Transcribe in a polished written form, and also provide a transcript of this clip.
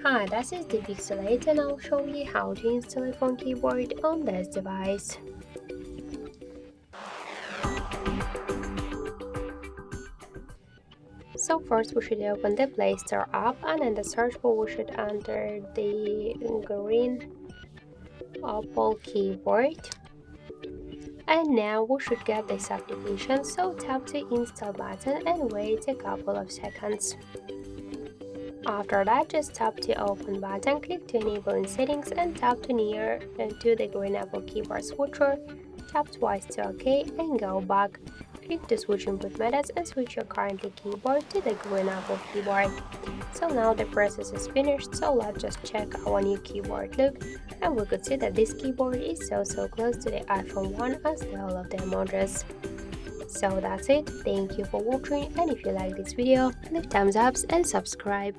Hi, this is the Pixel 8 and I'll show you how to install a phone keyboard on this device. So first we should open the Play Store app and in the search bar we should enter the green Apple keyboard. And now we should get this application, so tap the install button and wait a couple of seconds. After that, just tap the open button, click to enable in settings and tap to near to the green Apple keyboard switcher. Tap twice to OK and go back. Click to switch input methods and switch your current keyboard to the green Apple keyboard. So now the process is finished, so let's just check our new keyboard look, and we could see that this keyboard is so close to the iPhone 1 as the all of the emojis. So that's it, thank you for watching, and if you like this video, leave thumbs up and subscribe.